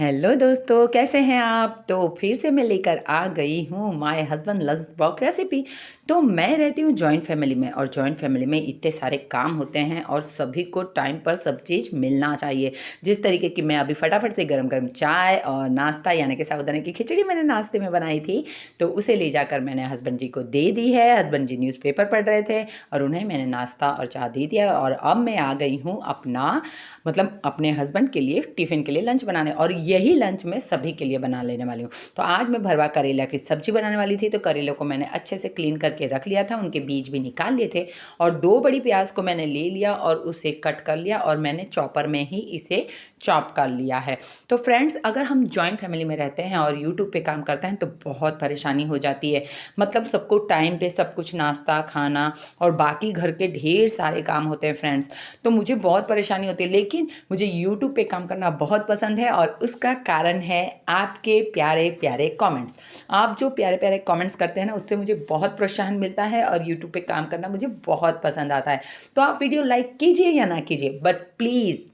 Hello दोस्तों, कैसे हैं आप। तो फिर से मैं लेकर आ गई हूँ my husband lunch box recipe. तो मैं रहती हूँ जॉइंट फैमिली में और जॉइंट फैमिली में इतने सारे काम होते हैं और सभी को टाइम पर सब चीज़ मिलना चाहिए। जिस तरीके की मैं अभी फटाफट से गरम गरम चाय और नाश्ता यानी कि साबूदाने की खिचड़ी मैंने नाश्ते में बनाई थी, तो उसे ले जाकर मैंने हस्बैंड जी को दे दी है। हस्बैंड जी न्यूज़पेपर पढ़ रहे थे और उन्हें मैंने नाश्ता और चाय दे दिया और अब मैं आ गई हूँ अपने हस्बैंड के लिए टिफ़िन के लिए लंच बनाने, और यही लंच मैं सभी के लिए बना लेने वाली हूँ। तो आज मैं भरवा करेला की सब्जी बनाने वाली थी। तो करेले को मैंने अच्छे से क्लीन करके रख लिया था, उनके बीज भी निकाल लिए थे, और 2 बड़ी प्याज को मैंने ले लिया और उसे कट कर लिया और मैंने चॉपर में ही इसे चॉप कर लिया है। तो फ्रेंड्स, अगर हम जॉइंट फैमिली में रहते हैं और यूट्यूब पे काम करते हैं तो बहुत परेशानी हो जाती है। मतलब सबको टाइम पे सब कुछ नाश्ता खाना और बाकी घर के ढेर सारे काम होते हैं फ्रेंड्स। तो मुझे बहुत परेशानी होती है, लेकिन मुझे यूट्यूब पे काम करना बहुत पसंद है और उसका कारण है आपके प्यारे प्यारे कमेंट्स। आप जो प्यारे प्यारे कमेंट्स करते हैं ना, उससे मुझे बहुत प्रोत्साहन मिलता है और यूट्यूब पे काम करना मुझे बहुत पसंद आता है। तो आप वीडियो लाइक कीजिए या ना कीजिए, बट प्लीज़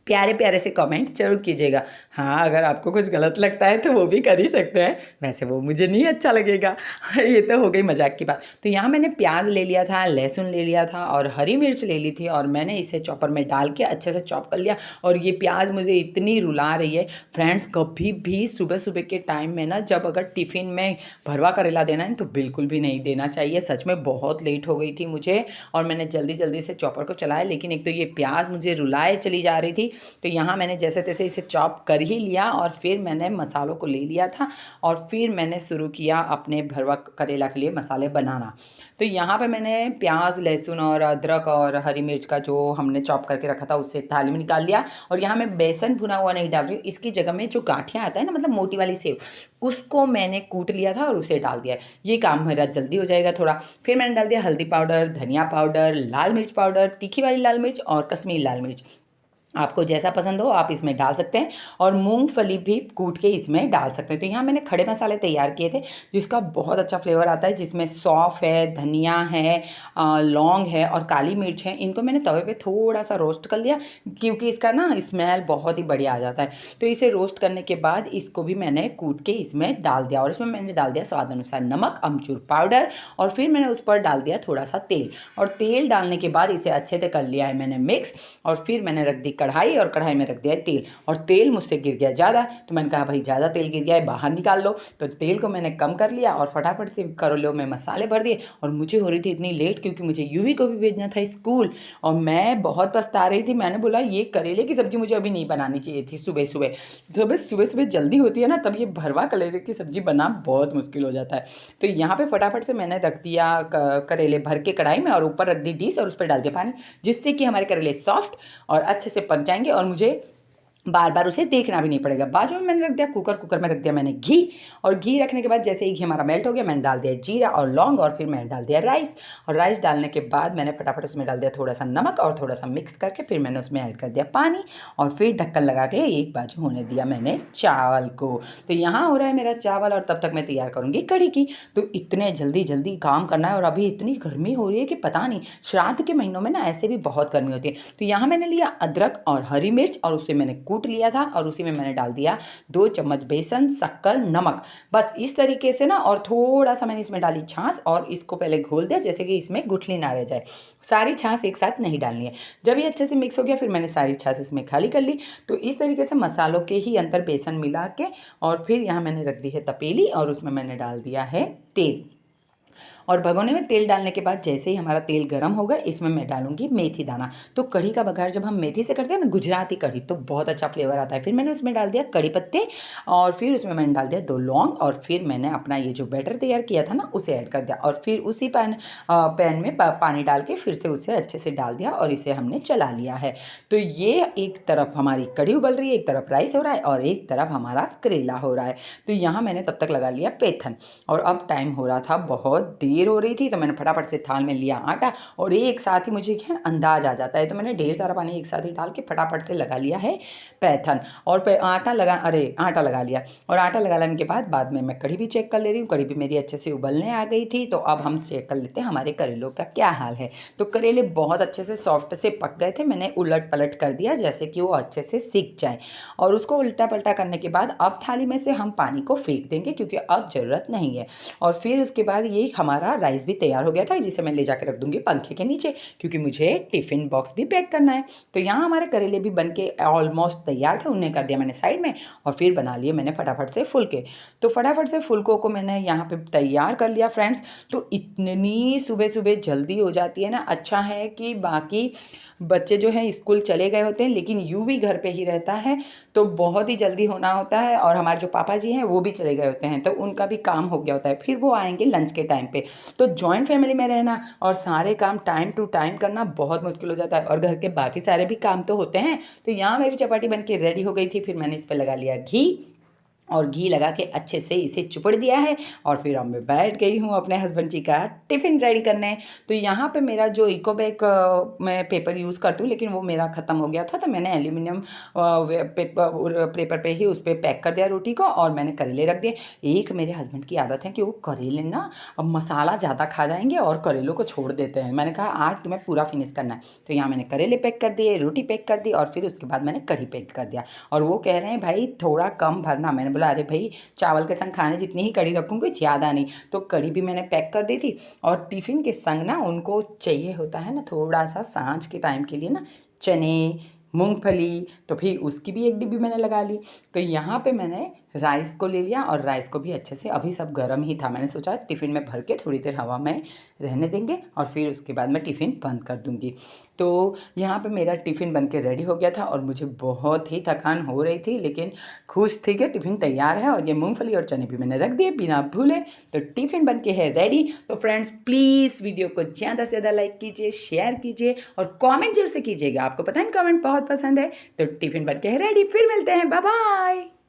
प्यारे प्यारे से कमेंट जरूर कीजिएगा। हाँ, अगर आपको कुछ गलत लगता है तो वो भी कर ही सकते हैं, वैसे वो मुझे नहीं अच्छा लगेगा। ये तो हो गई मजाक की बात। तो यहाँ मैंने प्याज ले लिया था, लहसुन ले लिया था और हरी मिर्च ले ली थी और मैंने इसे चॉपर में डाल के अच्छे से चॉप कर लिया। और ये प्याज मुझे इतनी रुला रही है फ्रेंड्स, कभी भी सुबह सुबह के टाइम में ना, जब अगर टिफ़िन में भरवा करेला देना है तो बिल्कुल भी नहीं देना चाहिए। सच में बहुत लेट हो गई थी मुझे और मैंने जल्दी जल्दी से चॉपर को चलाया, लेकिन एक तो ये प्याज मुझे रुलाए चली जा रही थी। तो यहाँ मैंने जैसे तैसे इसे चॉप कर ही लिया और फिर मैंने मसालों को ले लिया था और फिर मैंने शुरू किया अपने भरवा करेला के लिए मसाले बनाना। तो यहाँ पे मैंने प्याज लहसुन और अदरक और हरी मिर्च का जो हमने चॉप करके रखा था उसे थाली में निकाल लिया। और यहाँ मैं बेसन भुना हुआ नहीं डाल रही हूँ, इसकी जगह में जो गाठियाँ आता है ना, मतलब मोटी वाली सेव, उसको मैंने कूट लिया था और उसे डाल दिया। ये काम मेरा जल्दी हो जाएगा थोड़ा। फिर मैंने डाल दिया हल्दी पाउडर, धनिया पाउडर, लाल मिर्च पाउडर, तीखी वाली लाल मिर्च और कश्मीरी लाल मिर्च। आपको जैसा पसंद हो आप इसमें डाल सकते हैं, और मूंगफली भी कूट के इसमें डाल सकते हैं। तो यहाँ मैंने खड़े मसाले तैयार किए थे जिसका बहुत अच्छा फ्लेवर आता है, जिसमें सौंफ है, धनिया है, लौंग है और काली मिर्च है। इनको मैंने तवे पे थोड़ा सा रोस्ट कर लिया क्योंकि इसका ना स्मेल बहुत ही बढ़िया आ जाता है। तो इसे रोस्ट करने के बाद इसको भी मैंने कूट के इसमें डाल दिया और इसमें मैंने डाल दिया स्वाद अनुसार नमक, अमचूर पाउडर, और फिर मैंने उस पर डाल दिया थोड़ा सा तेल। और तेल डालने के बाद इसे अच्छे से कर लिया है मैंने मिक्स, और फिर मैंने रख दी कढ़ाई और कढ़ाई में रख दिया तेल। और तेल मुझसे गिर गया ज़्यादा, तो मैंने कहा भाई ज़्यादा तेल गिर गया है, बाहर निकाल लो। तो तेल को मैंने कम कर लिया और फटाफट से करेलों में मसाले भर दिए। और मुझे हो रही थी इतनी लेट क्योंकि मुझे यूवी को भी भेजना था स्कूल, और मैं बहुत पछता रही थी। मैंने बोला ये करेले की सब्ज़ी मुझे अभी नहीं बनानी चाहिए थी सुबह सुबह। सुबह सुबह जल्दी होती है ना, तब ये भरवा करेले की सब्ज़ी बना बहुत मुश्किल हो जाता है। तो यहाँ पे फटाफट से मैंने रख दिया करेले भर के कढ़ाई में और ऊपर रख दी डिश और उस पर डाल दिया पानी, जिससे कि हमारे करेले सॉफ्ट और अच्छे से पक जाएंगे और मुझे बार बार उसे देखना भी नहीं पड़ेगा। बाजू में मैंने रख दिया कुकर में रख दिया मैंने घी, और घी रखने के बाद जैसे ही घी हमारा मेल्ट हो गया मैंने डाल दिया जीरा और लौंग, और फिर मैंने डाल दिया राइस। और राइस डालने के बाद मैंने फटाफट उसमें डाल दिया थोड़ा सा नमक और थोड़ा सा मिक्स करके फिर मैंने उसमें ऐड कर दिया पानी, और फिर ढक्कन लगा के एक बाजू होने दिया मैंने चावल को। तो यहाँ हो रहा है मेरा चावल और तब तक मैं तैयार करूँगी कढ़ी की। तो इतने जल्दी जल्दी काम करना है और अभी इतनी गर्मी हो रही है कि पता नहीं, श्राद्ध के महीनों में ना ऐसे भी बहुत गर्मी होती है। तो यहाँ मैंने लिया अदरक और हरी मिर्च और उसे मैंने कूट लिया था और उसी में मैंने डाल दिया 2 चम्मच बेसन, शक्कर, नमक, बस इस तरीके से ना। और थोड़ा सा मैंने इसमें डाली छाछ और इसको पहले घोल दिया जैसे कि इसमें गुठली ना रह जाए। सारी छाछ एक साथ नहीं डालनी है। जब ये अच्छे से मिक्स हो गया फिर मैंने सारी छाछ इसमें खाली कर ली। तो इस तरीके से मसालों के ही अंदर बेसन मिला के, और फिर यहाँ मैंने रख दी है तपेली और उसमें मैंने डाल दिया है तेल। और भगोने में तेल डालने के बाद जैसे ही हमारा तेल गर्म होगा इसमें मैं डालूंगी मेथी दाना। तो कढ़ी का बघार जब हम मेथी से करते हैं ना, गुजराती कढ़ी, तो बहुत अच्छा फ्लेवर आता है। फिर मैंने उसमें डाल दिया कड़ी पत्ते और फिर उसमें मैंने डाल दिया 2 लौंग, और फिर मैंने अपना ये जो बैटर तैयार किया था ना उसे ऐड कर दिया, और फिर उसी पैन में पानी डाल के फिर से उसे अच्छे से डाल दिया और इसे हमने चला लिया है। तो ये एक तरफ हमारी कढ़ी उबल रही है, एक तरफ राइस हो रहा है और एक तरफ हमारा करेला हो रहा है। तो यहाँ मैंने तब तक लगा लिया पेथन, और अब टाइम हो रहा था बहुत देर देर हो रही थी तो मैंने फटाफट से थाल में लिया आटा और एक साथ ही मुझे क्या अंदाज आ जाता है तो मैंने ढेर सारा पानी एक साथ ही डाल के फटाफट से लगा लिया है पैथन। और आटा लगा लिया और आटा लगा लेने के बाद में मैं कढ़ी भी चेक कर ले रही हूँ। कढ़ी भी मेरी अच्छे से उबलने आ गई थी। तो अब हम चेक कर लेते हैं हमारे करेलों का क्या हाल है। तो करेले बहुत अच्छे से सॉफ्ट से पक गए थे। मैंने उलट पलट कर दिया जैसे कि वो अच्छे से सीख जाए और उसको उल्टा पलटा करने के बाद अब थाली में से हम पानी को फेंक देंगे क्योंकि अब ज़रूरत नहीं है। और फिर उसके बाद ये हमारा राइस भी तैयार हो गया था जिसे मैं ले जाकर रख दूँगी पंखे के नीचे क्योंकि मुझे टिफ़िन बॉक्स भी पैक करना है। तो यहाँ हमारे करेले भी बन के ऑलमोस्ट तैयार थे। उन्हें कर दिया मैंने साइड में और फिर बना लिए मैंने फटाफट से फुलके। तो फटाफट से फुलकों को मैंने यहाँ पे तैयार कर लिया फ्रेंड्स। तो इतनी सुबह सुबह जल्दी हो जाती है ना। अच्छा है कि बाकी बच्चे जो हैं स्कूल चले गए होते हैं लेकिन यूँ भी घर पे ही रहता है तो बहुत ही जल्दी होना होता है। और हमारे जो पापा जी हैं वो भी चले गए होते हैं तो उनका भी काम हो गया होता है। फिर वो आएंगे लंच के टाइम पे। तो जॉइंट फैमिली में रहना और सारे काम टाइम टू टाइम करना बहुत मुश्किल हो जाता है और घर के बाकी सारे भी काम तो होते हैं। तो यहाँ मेरी चपाती बन के रेडी हो गई थी। फिर मैंने इस पर लगा लिया घी और घी लगा के अच्छे से इसे चुपड़ दिया है और फिर अब मैं बैठ गई हूँ अपने हस्बैंड जी का टिफ़िन रेडी करने। तो यहाँ पे मेरा जो इको बैग मैं पेपर यूज़ करती हूँ लेकिन वो मेरा ख़त्म हो गया था तो मैंने एल्यूमिनियम पेपर पे ही उस पर पैक कर दिया रोटी को और मैंने करेले रख दिए। एक मेरे हस्बैंड की आदत है कि वो करेले ना अब मसाला ज़्यादा खा जाएंगे और करेलों को छोड़ देते हैं। मैंने कहा आज तुम्हें पूरा फिनिश करना है। तो यहाँ मैंने करेले पैक कर दिए, रोटी पैक कर दी और फिर उसके बाद मैंने कढ़ी पैक कर दिया। और वो कह रहे हैं भाई थोड़ा कम भरना। मैंने बोला अरे भाई चावल के संग खाने जितनी ही कढ़ी रखूँगी ज़्यादा नहीं। तो कढ़ी भी मैंने पैक कर दी थी और टिफ़िन के संग ना उनको चाहिए होता है ना थोड़ा सा सांझ के टाइम के लिए ना चने, मूंगफली। तो फिर उसकी भी एक डिब्बी मैंने लगा ली। तो यहाँ पे मैंने राइस को ले लिया और राइस को भी अच्छे से अभी सब गर्म ही था। मैंने सोचा टिफ़िन में भर के थोड़ी देर हवा में रहने देंगे और फिर उसके बाद मैं टिफ़िन बंद कर दूँगी। तो यहाँ पे मेरा टिफ़िन बन के रेडी हो गया था और मुझे बहुत ही थकान हो रही थी लेकिन खुश थी कि टिफ़िन तैयार है। और ये मूंगफली और चने भी मैंने रख दिए बिना भूले। तो टिफ़िन बन के है रेडी। तो फ्रेंड्स प्लीज़ वीडियो को ज़्यादा से ज़्यादा लाइक कीजिए, शेयर कीजिए और कमेंट जरूर से कीजिएगा। आपको पता है कमेंट बहुत पसंद है। तो टिफ़िन बन के है रेडी। फिर मिलते हैं, बाय बाय।